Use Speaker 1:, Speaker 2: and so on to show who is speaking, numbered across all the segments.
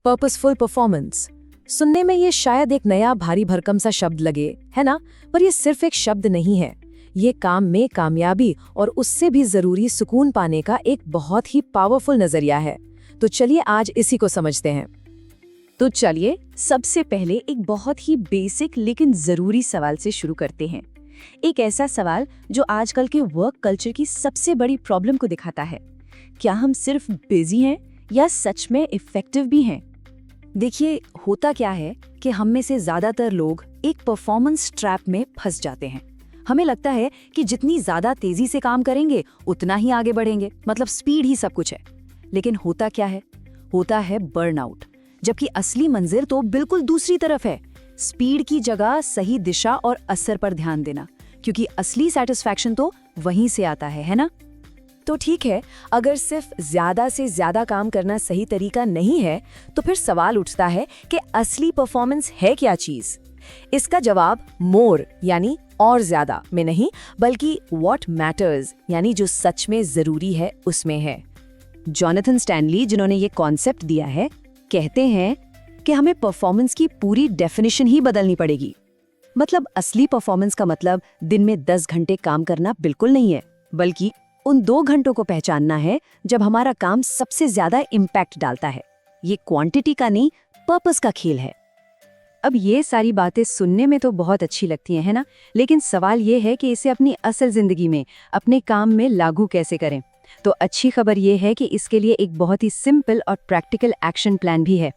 Speaker 1: Purposeful performance. सुनने में ये शायद एक नया भारी भरकम सा शब्द लगे, है ना? पर ये सिर्फ एक शब्द नहीं है। ये काम में कामयाबी और उससे भी जरूरी सुकून पाने का एक बहुत ही पावरफुल नजरिया है। तो चलिए आज इसी को समझते हैं।
Speaker 2: तो चलिए सबसे पहले एक बहुत ही बेसिक लेकिन जरूरी सवाल से शुरू करते हैं। एक ऐसा सवाल जो आजकल के वर्क कल्चर की सबसे बड़ी प्रॉब्लम को दिखाता है। क्या हम सिर्फ बिजी हैं या सच में इफेक्टिव भी हैं?
Speaker 3: देखिए, होता क्या है कि हम में से ज्यादातर लोग एक परफॉर्मेंस ट्रैप में फंस जाते हैं। हमें लगता है कि जितनी ज्यादा तेजी से काम करेंगे उतना ही आगे बढ़ेंगे, मतलब स्पीड ही सब कुछ है। लेकिन होता क्या है? होता है बर्नआउट, जबकि असली मंजिल तो बिल्कुल दूसरी तरफ है। स्पीड की जगह सही दिशा और असर पर ध्यान देना, क्योंकि असली सेटिस्फैक्शन तो वहीं से आता है ना?
Speaker 1: तो ठीक है, अगर सिर्फ ज्यादा से ज्यादा काम करना सही तरीका नहीं है, तो फिर सवाल उठता है कि असली परफॉर्मेंस है क्या चीज? इसका जवाब मोर यानी और ज्यादा में नहीं, बल्कि व्हाट मैटर्स यानी जो सच में जरूरी है उसमें है।
Speaker 3: जॉनथन स्टैनली, जिन्होंने ये कॉन्सेप्ट दिया है, कहते हैं कि हमें परफॉर्मेंस की पूरी डेफिनेशन ही बदलनी पड़ेगी। मतलब असली परफॉर्मेंस का मतलब दिन में 10 घंटे काम करना बिल्कुल नहीं है, बल्कि उन 2 घंटों को पहचानना है जब हमारा काम सबसे ज्यादा इम्पैक्ट डालता है। ये क्वांटिटी का नहीं, पर्पस का खेल है। अब ये सारी बातें सुनने में तो बहुत अच्छी लगती हैं, है ना? लेकिन सवाल ये है कि इसे अपनी असल जिंदगी में, अपने काम में लागू कैसे करें। तो अच्छी खबर ये है कि इसके लिए एक बहुत ही सिंपल और प्रैक्टिकल एक्शन प्लान भी है।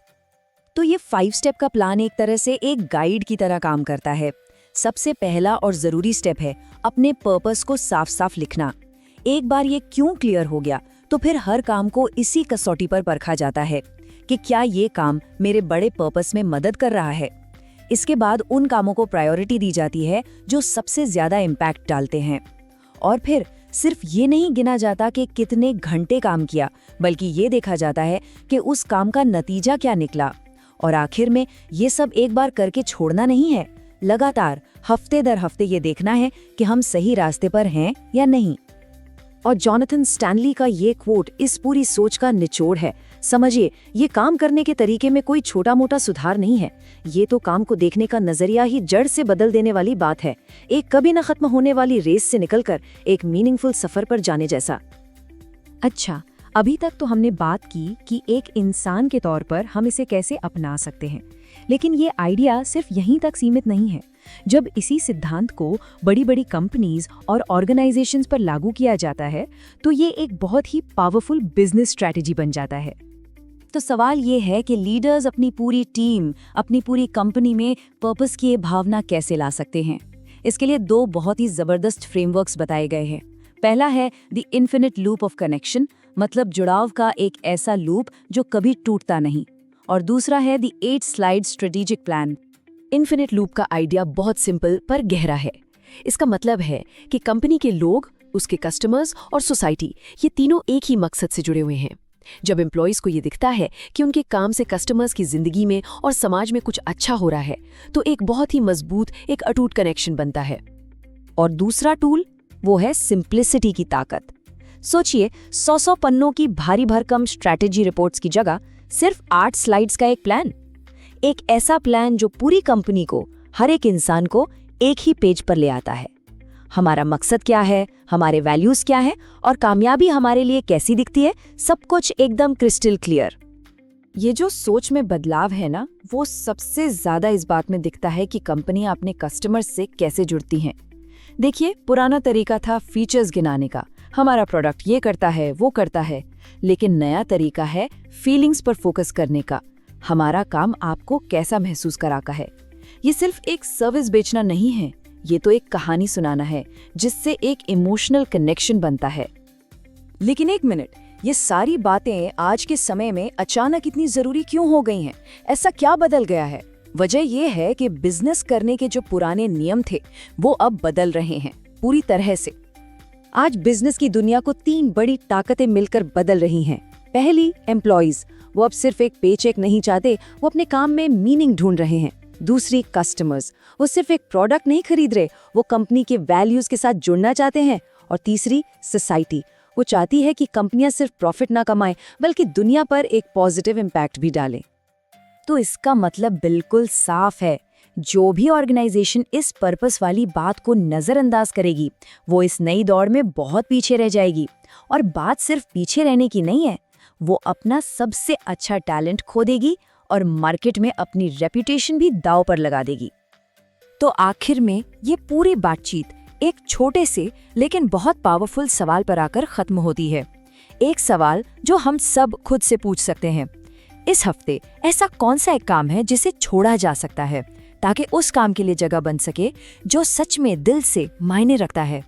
Speaker 1: तो ये 5 स्टेप का प्लान एक तरह से एक गाइड की तरह काम करता है। सबसे पहला और जरूरी स्टेप है अपने पर्पस को साफ साफ लिखना। एक बार ये क्यों क्लियर हो गया, तो फिर हर काम को इसी कसौटी पर परखा जाता है कि क्या ये काम मेरे बड़े पर्पस में मदद कर रहा है। इसके बाद उन कामों को प्रायोरिटी दी जाती है जो सबसे ज्यादा इम्पैक्ट डालते हैं। और फिर सिर्फ ये नहीं गिना जाता कि कितने घंटे काम किया, बल्कि ये देखा जाता है कि उस काम का नतीजा क्या निकला। और आखिर में ये सब एक बार करके छोड़ना नहीं है, लगातार हफ्ते दर हफ्ते ये देखना है कि हम सही रास्ते पर हैं या नहीं। और जॉनथन स्टैनली का ये क्वोट इस पूरी सोच का निचोड़ है। समझिए, ये काम करने के तरीके में कोई छोटा मोटा सुधार नहीं है। ये तो काम को देखने का नजरिया ही जड़ से बदल देने वाली बात है। एक कभी न खत्म होने वाली रेस से निकलकर एक मीनिंगफुल सफर पर जाने जैसा।
Speaker 2: अच्छा, अभी तक तो हमने बात की कि एक इंसान के तौर पर हम इसे कैसे अपना सकते हैं, लेकिन ये आइडिया सिर्फ यहीं तक सीमित नहीं है। जब इसी सिद्धांत को बड़ी बड़ी कंपनीज और ऑर्गेनाइजेशंस पर लागू किया जाता है, तो ये एक बहुत ही पावरफुल बिजनेस स्ट्रैटेजी बन जाता है।
Speaker 3: तो सवाल ये है कि लीडर्स अपनी पूरी टीम, अपनी पूरी कंपनी में पर्पस की ये भावना कैसे ला सकते हैं। इसके लिए 2 बहुत ही जबरदस्त फ्रेमवर्क्स बताए गए हैं। पहला है the infinite loop of connection, मतलब जुड़ाव का एक ऐसा लूप जो कभी टूटता नहीं। और दूसरा है the 8 slide strategic plan.
Speaker 1: Infinite loop का आइडिया बहुत सिंपल पर गहरा है। इसका मतलब है कि कंपनी के लोग, उसके कस्टमर्स और सोसाइटी, ये तीनों एक ही मकसद से जुड़े हुए हैं। जब एम्प्लॉइज को ये दिखता है कि उनके काम से कस्टमर्स की जिंदगी में और समाज में कुछ अच्छा हो रहा है, तो एक बहुत ही मजबूत, एक अटूट कनेक्शन बनता है।
Speaker 3: और दूसरा टूल वो है सिंप्लिसिटी की ताकत। सोचिए, 100 पन्नों की भारी भरकम स्ट्रैटेजी रिपोर्ट्स की जगह सिर्फ 8 स्लाइड्स का एक प्लान। एक ऐसा प्लान जो पूरी कंपनी को, हर एक इंसान को एक ही पेज पर ले आता है। हमारा मकसद क्या है, हमारे वैल्यूज क्या है और कामयाबी हमारे लिए कैसी दिखती है, सब कुछ एकदम क्रिस्टल क्लियर।
Speaker 1: ये जो सोच में बदलाव है ना, वो सबसे ज्यादा इस बात में दिखता है कि कंपनियां अपने कस्टमर्स से कैसे जुड़ती हैं। देखिए, पुराना तरीका था फीचर्स गिनाने का, हमारा प्रोडक्ट ये करता है, वो करता है। लेकिन नया तरीका है फीलिंग्स पर फोकस करने का। हमारा काम आपको कैसा महसूस कराता है। ये सिर्फ एक सर्विस बेचना नहीं है, ये तो एक कहानी सुनाना है जिससे एक इमोशनल कनेक्शन बनता है। लेकिन एक मिनट, ये सारी बातें आज के समय में अचानक इतनी जरूरी क्यों हो गई हैं? ऐसा क्या बदल गया है? वजह यह है कि बिजनेस करने के जो पुराने नियम थे वो अब बदल रहे हैं पूरी तरह से।
Speaker 3: आज बिजनेस की दुनिया को 3 बड़ी ताकतें मिलकर बदल रही हैं। पहली, एम्प्लॉइज, वो अब सिर्फ एक पेचेक नहीं चाहते, वो अपने काम में मीनिंग ढूंढ रहे हैं। दूसरी, कस्टमर्स, वो सिर्फ एक प्रोडक्ट नहीं खरीद रहे, वो कंपनी के वैल्यूज के साथ जुड़ना चाहते हैं। और तीसरी, सोसाइटी, वो चाहती है कि कंपनियां सिर्फ प्रॉफिट ना कमाएं, बल्कि दुनिया पर एक पॉजिटिव इम्पैक्ट भी डालें।
Speaker 1: तो इसका मतलब बिल्कुल साफ है, जो भी ऑर्गेनाइजेशन इस पर्पस वाली बात को नज़रअंदाज करेगी वो इस नई दौड़ में बहुत पीछे रह जाएगी। और बात सिर्फ पीछे रहने की नहीं है, वो अपना सबसे अच्छा टैलेंट खो देगी और मार्केट में अपनी रेपुटेशन भी दांव पर लगा देगी।
Speaker 2: तो आखिर में ये पूरी बातचीत एक छोटे से लेकिन बहुत पावरफुल सवाल पर आकर खत्म होती है। एक सवाल जो हम सब खुद से पूछ सकते हैं, इस हफ्ते ऐसा कौन सा एक काम है जिसे छोड़ा जा सकता है ताकि उस काम के लिए जगह बन सके जो सच में दिल से मायने रखता है।